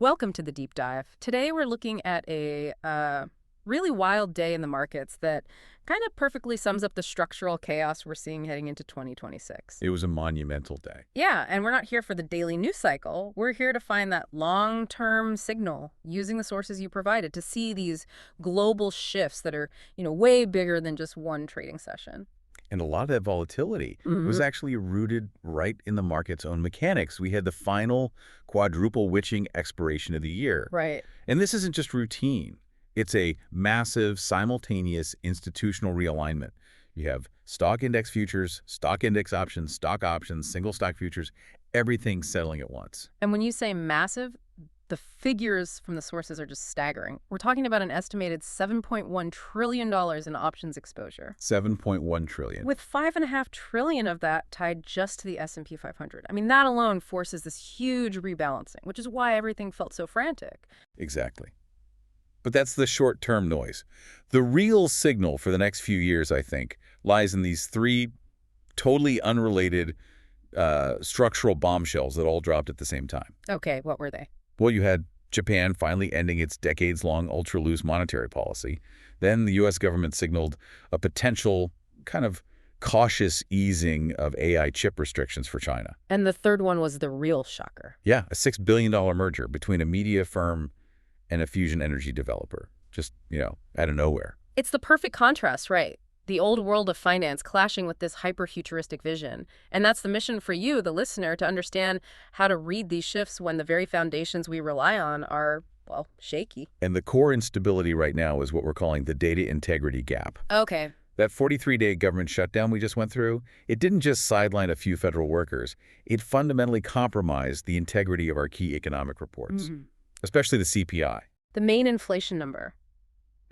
Welcome to the deep dive. Today we're looking at a really wild day in the markets that kind of perfectly sums up the structural chaos we're seeing heading into 2026. It was a monumental day. Yeah, and we're not here for the daily news cycle. We're here to find that long-term signal using the sources you provided to see these global shifts that are, way bigger than just one trading session. And a lot of that volatility was actually rooted right in the market's own mechanics. We had the final quadruple witching expiration of the year. Right. And this isn't just routine. It's a massive, simultaneous institutional realignment. You have stock index futures, stock index options, single stock futures, everything settling at once. And when you say massive, the figures from the sources are just staggering. We're talking about an estimated $7.1 trillion in options exposure, 7.1 trillion. with $5.5 trillion of that tied just to the S&P 500. I mean, that alone forces this huge rebalancing, which is why everything felt so frantic. Exactly. But that's the short-term noise. The real signal for the next few years, I think, lies in these three totally unrelated structural bombshells that all dropped at the same time. Okay, what were they? Well, you had Japan finally ending its decades-long ultra-loose monetary policy. Then the U.S. government signaled a potential kind of cautious easing of AI chip restrictions for China. And the third one was the real shocker. Yeah, a $6 billion merger between a media firm and a fusion energy developer. Just, out of nowhere. It's the perfect contrast, right? The old world of finance clashing with this hyper-futuristic vision. And that's the mission for you, the listener, to understand how to read these shifts when the very foundations we rely on are, well, shaky. And the core instability right now is what we're calling the data integrity gap. Okay. That 43-day government shutdown we just went through, it didn't just sideline a few federal workers. It fundamentally compromised the integrity of our key economic reports, especially the CPI. The main inflation number.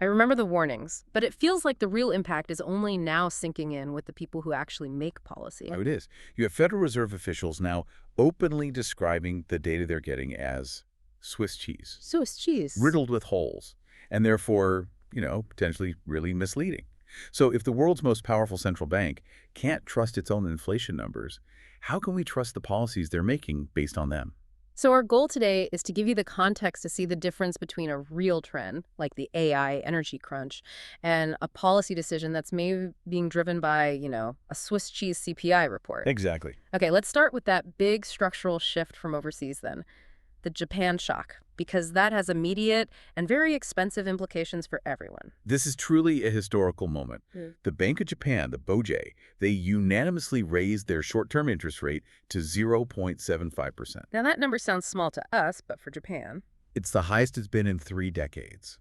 I remember the warnings, but it feels like the real impact is only now sinking in with the people who actually make policy. Oh, it is. You have Federal Reserve officials now openly describing the data they're getting as Swiss cheese. Swiss cheese. Riddled with holes, and therefore, potentially really misleading. So if the world's most powerful central bank can't trust its own inflation numbers, how can we trust the policies they're making based on them? So our goal today is to give you the context to see the difference between a real trend, like the AI energy crunch, and a policy decision that's maybe being driven by, a Swiss cheese CPI report. Exactly. Okay, let's start with that big structural shift from overseas then, the Japan shock, because that has immediate and very expensive implications for everyone. This is truly a historical moment. The Bank of Japan, the BOJ, they unanimously raised their short-term interest rate to 0.75%. Now that number sounds small to us, but for Japan. It's the highest it's been in 3 decades,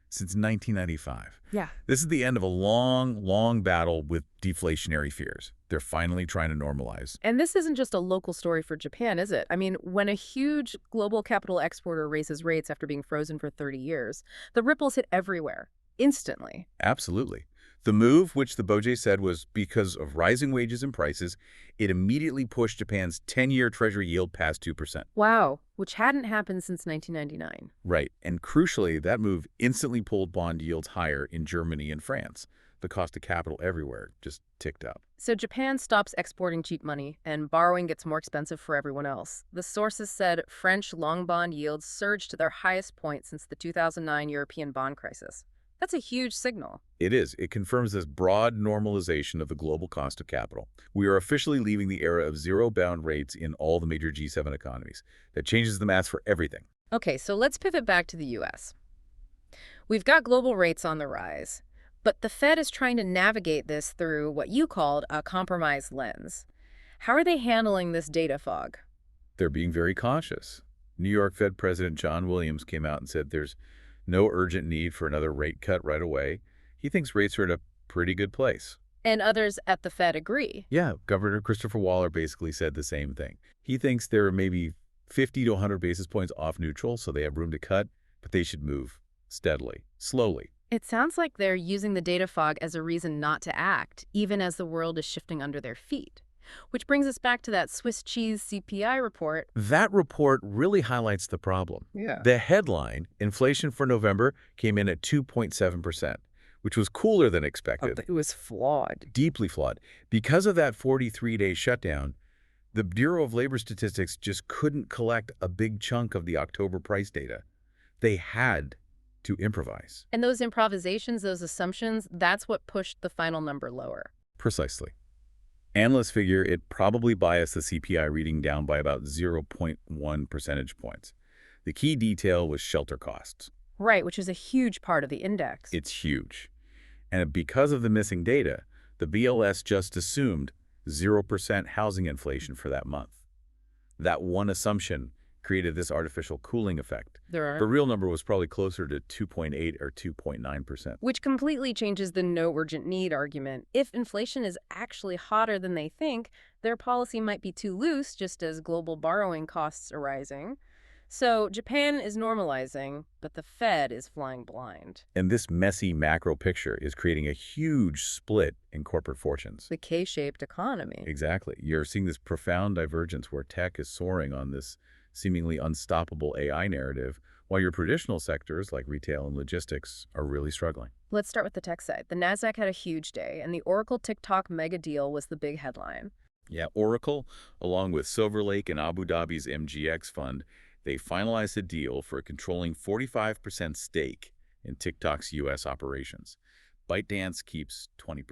since 1995. Yeah. This is the end of a long, long battle with deflationary fears. They're finally trying to normalize. And this isn't just a local story for Japan, is it? I mean, when a huge global capital exporter raises rates after being frozen for 30 years, the ripples hit everywhere, instantly. Absolutely. The move, which the BOJ said was because of rising wages and prices, it immediately pushed Japan's 10-year Treasury yield past 2%. Wow, which hadn't happened since 1999. Right, and crucially, that move instantly pulled bond yields higher in Germany and France. The cost of capital everywhere just ticked up. So Japan stops exporting cheap money, and borrowing gets more expensive for everyone else. The sources said French long bond yields surged to their highest point since the 2009 European bond crisis. That's a huge signal. It is. It confirms this broad normalization of the global cost of capital. We are officially leaving the era of zero-bound rates in all the major G7 economies. That changes the math for everything. Okay, so let's pivot back to the U.S. We've got global rates on the rise, but the Fed is trying to navigate this through what you called a compromise lens. How are they handling this data fog? They're being very cautious. New York Fed President John Williams came out and said there's no urgent need for another rate cut right away. He thinks rates are in a pretty good place. And others at the Fed agree. Yeah, Governor Christopher Waller basically said the same thing. He thinks there are maybe 50 to 100 basis points off neutral, so they have room to cut, but they should move steadily, slowly. It sounds like they're using the data fog as a reason not to act, even as the world is shifting under their feet. Which brings us back to that Swiss cheese CPI report. That report really highlights the problem. Yeah. The headline, inflation for November, came in at 2.7%, which was cooler than expected. It was flawed. Deeply flawed. Because of that 43-day shutdown, The Bureau of Labor Statistics just couldn't collect a big chunk of the October price data. They had to improvise. And those improvisations, those assumptions, that's what pushed the final number lower. Precisely. Analysts figure it probably biased the CPI reading down by about 0.1 percentage points. The key detail was shelter costs. Right, which is a huge part of the index. It's huge. And because of the missing data, the BLS just assumed 0% housing inflation for that month. That one assumption created this artificial cooling effect. The real number was probably closer to 2.8 or 2.9%. Which completely changes the no urgent need argument. If inflation is actually hotter than they think, their policy might be too loose, just as global borrowing costs are rising. So Japan is normalizing, but the Fed is flying blind. And this messy macro picture is creating a huge split in corporate fortunes. The K-shaped economy. Exactly. You're seeing this profound divergence where tech is soaring on this seemingly unstoppable AI narrative, while your traditional sectors like retail and logistics are really struggling. Let's start with the tech side. The Nasdaq had a huge day, and the Oracle TikTok mega deal was the big headline. Yeah, Oracle, along with Silver Lake and Abu Dhabi's MGX fund, they finalized a deal for a controlling 45% stake in TikTok's U.S. operations. ByteDance keeps 20%.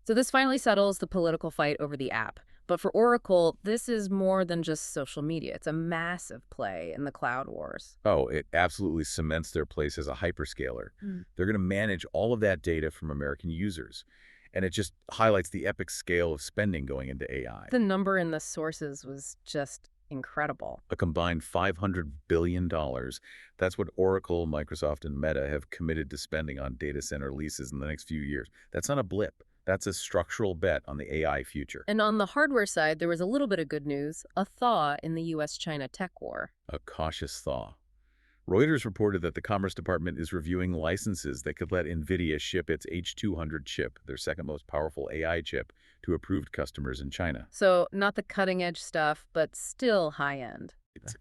So this finally settles the political fight over the app. But for Oracle, this is more than just social media. It's a massive play in the cloud wars. Oh, it absolutely cements their place as a hyperscaler. They're going to manage all of that data from American users. And it just highlights the epic scale of spending going into AI. The number in the sources was just incredible. A combined $500 billion. That's what Oracle, Microsoft, and Meta have committed to spending on data center leases in the next few years. That's not a blip. That's a structural bet on the AI future. And on the hardware side, there was a little bit of good news, a thaw in the U.S.-China tech war. A cautious thaw. Reuters reported that the Commerce Department is reviewing licenses that could let NVIDIA ship its H200 chip, their second most powerful AI chip, to approved customers in China. So not the cutting-edge stuff, but still high-end.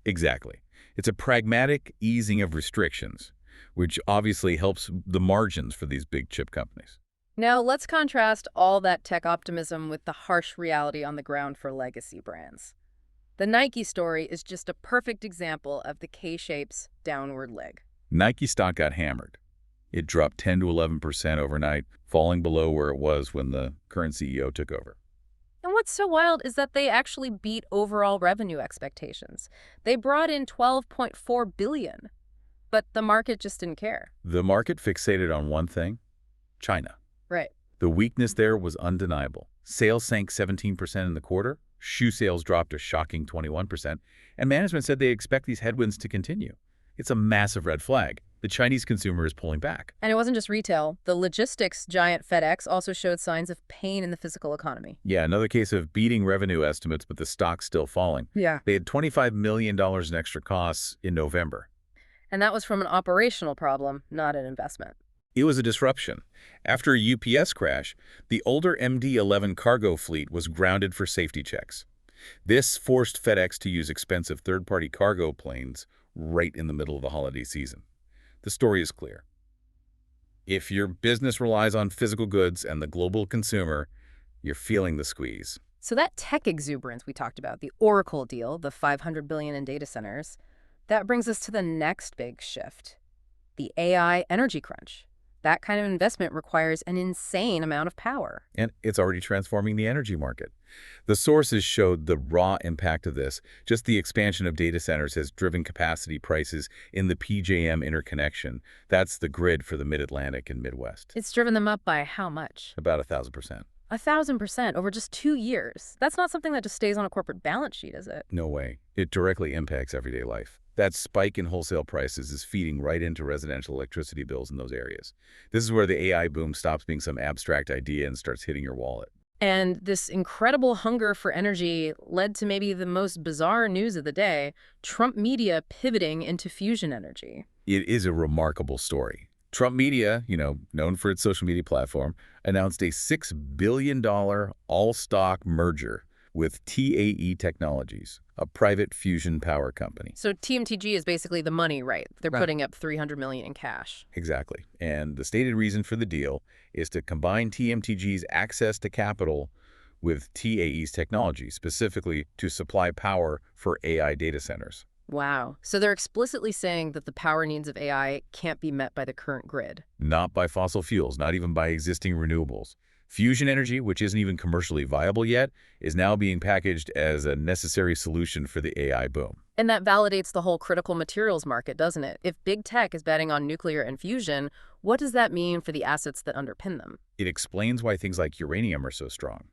Exactly. It's a pragmatic easing of restrictions, which obviously helps the margins for these big chip companies. Now, let's contrast all that tech optimism with the harsh reality on the ground for legacy brands. The Nike story is just a perfect example of the K-shape's downward leg. Nike stock got hammered. It dropped 10 to 11% overnight, falling below where it was when the current CEO took over. And what's so wild is that they actually beat overall revenue expectations. They brought in $12.4 billion, but the market just didn't care. The market fixated on one thing: China. Right. The weakness there was undeniable. Sales sank 17% in the quarter, shoe sales dropped a shocking 21%, and management said they expect these headwinds to continue. It's a massive red flag. The Chinese consumer is pulling back. And it wasn't just retail. The logistics giant FedEx also showed signs of pain in the physical economy. Yeah, another case of beating revenue estimates, but the stock's still falling. Yeah. They had $25 million in extra costs in November. And that was from an operational problem, not an investment. It was a disruption. After a UPS crash, the older MD-11 cargo fleet was grounded for safety checks. This forced FedEx to use expensive third-party cargo planes right in the middle of the holiday season. The story is clear. If your business relies on physical goods and the global consumer, you're feeling the squeeze. So that tech exuberance we talked about, the Oracle deal, the $500 billion in data centers, that brings us to the next big shift, the AI energy crunch. That kind of investment requires an insane amount of power. And it's already transforming the energy market. The sources showed the raw impact of this. Just the expansion of data centers has driven capacity prices in the PJM interconnection. That's the grid for the Mid-Atlantic and Midwest. It's driven them up by how much? About 1,000%. 1,000% over just 2 years. That's not something that just stays on a corporate balance sheet, is it? No way. It directly impacts everyday life. That spike in wholesale prices is feeding right into residential electricity bills in those areas. This is where the AI boom stops being some abstract idea and starts hitting your wallet. And this incredible hunger for energy led to maybe the most bizarre news of the day, Trump Media pivoting into fusion energy. It is a remarkable story. Trump Media, known for its social media platform, announced a $6 billion all-stock merger with TAE Technologies, a private fusion power company. So TMTG is basically the money, right? They're putting up $300 million in cash. Exactly. And the stated reason for the deal is to combine TMTG's access to capital with TAE's technology, specifically to supply power for AI data centers. Wow. So they're explicitly saying that the power needs of AI can't be met by the current grid. Not by fossil fuels, not even by existing renewables. Fusion energy, which isn't even commercially viable yet, is now being packaged as a necessary solution for the AI boom. And that validates the whole critical materials market, doesn't it? If big tech is betting on nuclear and fusion, what does that mean for the assets that underpin them? It explains why things like uranium are so strong.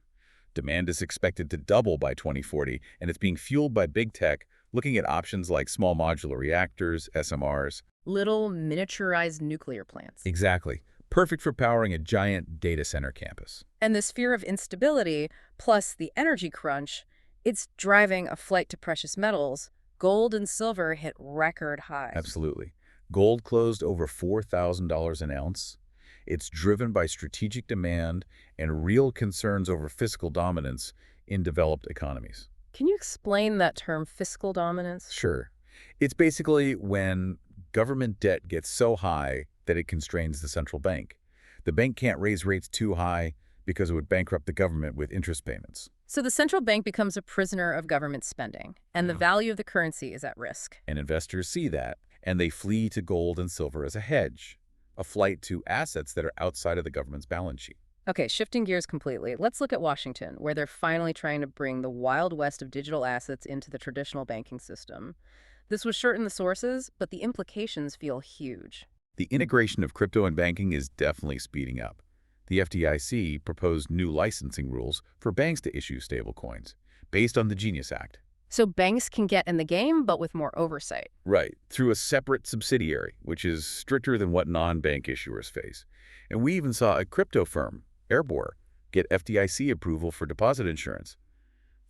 Demand is expected to double by 2040, and it's being fueled by big tech looking at options like small modular reactors, SMRs. Little miniaturized nuclear plants. Exactly. Perfect for powering a giant data center campus. And this fear of instability, plus the energy crunch, it's driving a flight to precious metals. Gold and silver hit record highs. Absolutely. Gold closed over $4,000 an ounce. It's driven by strategic demand and real concerns over fiscal dominance in developed economies. Can you explain that term, fiscal dominance? Sure. It's basically when government debt gets so high that it constrains the central bank. The bank can't raise rates too high because it would bankrupt the government with interest payments. So the central bank becomes a prisoner of government spending, and the value of the currency is at risk. And investors see that, and they flee to gold and silver as a hedge, a flight to assets that are outside of the government's balance sheet. Okay, shifting gears completely, let's look at Washington, where they're finally trying to bring the wild west of digital assets into the traditional banking system. This was short in the sources, but the implications feel huge. The integration of crypto and banking is definitely speeding up. The FDIC proposed new licensing rules for banks to issue stablecoins, based on the Genius Act. So banks can get in the game, but with more oversight. Right, through a separate subsidiary, which is stricter than what non-bank issuers face. And we even saw a crypto firm, Airbor, get FDIC approval for deposit insurance.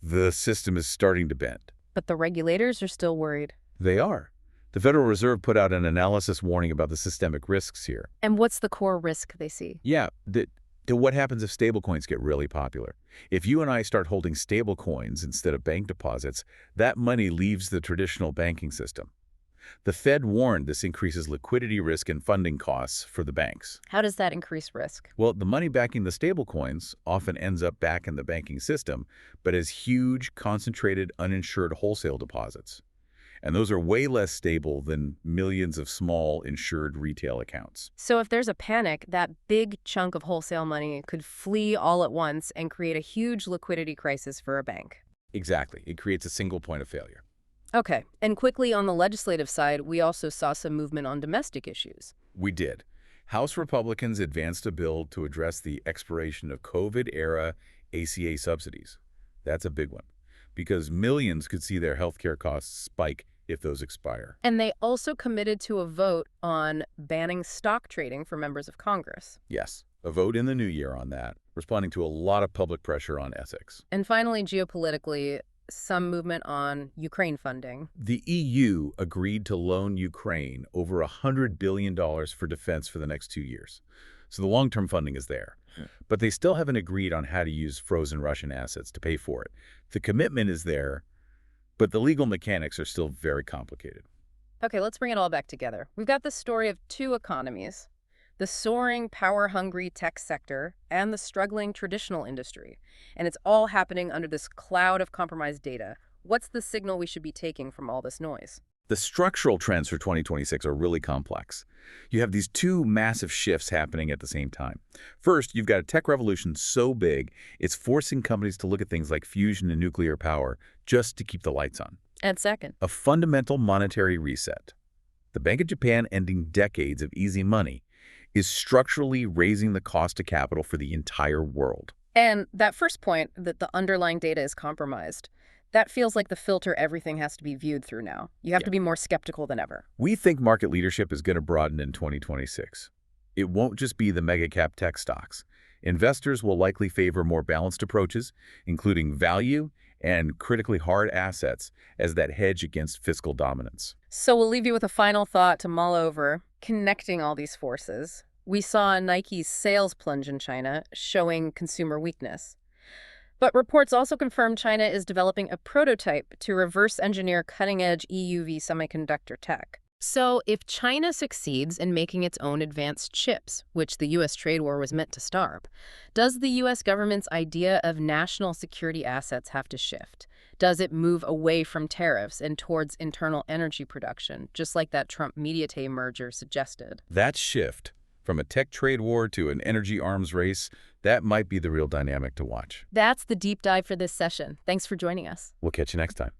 The system is starting to bend. But the regulators are still worried. They are. The Federal Reserve put out an analysis warning about the systemic risks here. And what's the core risk they see? Yeah, what happens if stablecoins get really popular? If you and I start holding stablecoins instead of bank deposits, that money leaves the traditional banking system. The Fed warned this increases liquidity risk and funding costs for the banks. How does that increase risk? Well, the money backing the stablecoins often ends up back in the banking system, but as huge, concentrated, uninsured wholesale deposits. And those are way less stable than millions of small, insured retail accounts. So if there's a panic, that big chunk of wholesale money could flee all at once and create a huge liquidity crisis for a bank. Exactly. It creates a single point of failure. Okay, and quickly on the legislative side, we also saw some movement on domestic issues. We did. House Republicans advanced a bill to address the expiration of COVID-era ACA subsidies. That's a big one, because millions could see their healthcare costs spike if those expire. And they also committed to a vote on banning stock trading for members of Congress. Yes, a vote in the new year on that, responding to a lot of public pressure on ethics. And finally, geopolitically, some movement on Ukraine funding. The EU agreed to loan Ukraine over $100 billion for defense for the next 2 years. So the long-term funding is there. But they still haven't agreed on how to use frozen Russian assets to pay for it. The commitment is there, but the legal mechanics are still very complicated. Okay, let's bring it all back together. We've got the story of two economies, the soaring, power-hungry tech sector and the struggling traditional industry. And it's all happening under this cloud of compromised data. What's the signal we should be taking from all this noise? The structural trends for 2026 are really complex. You have these two massive shifts happening at the same time. First, you've got a tech revolution so big, it's forcing companies to look at things like fusion and nuclear power just to keep the lights on. And second, A fundamental monetary reset. The Bank of Japan, ending decades of easy money, is structurally raising the cost of capital for the entire world. and that first point, that the underlying data is compromised, that feels like the filter everything has to be viewed through now. You have to be more skeptical than ever. We think market leadership is going to broaden in 2026. It won't just be the mega-cap tech stocks. Investors will likely favor more balanced approaches, including value and critically hard assets as that hedge against fiscal dominance. So we'll leave you with a final thought to mull over, connecting all these forces. We saw Nike's sales plunge in China, showing consumer weakness. But reports also confirm China is developing a prototype to reverse engineer cutting-edge EUV semiconductor tech. So, if China succeeds in making its own advanced chips, which the U.S. trade war was meant to start, does the U.S. government's idea of national security assets have to shift? Does it move away from tariffs and towards internal energy production, just like that Trump-Mediaite merger suggested? That shift from a tech trade war to an energy arms race, that might be the real dynamic to watch. That's the deep dive for this session. Thanks for joining us. We'll catch you next time.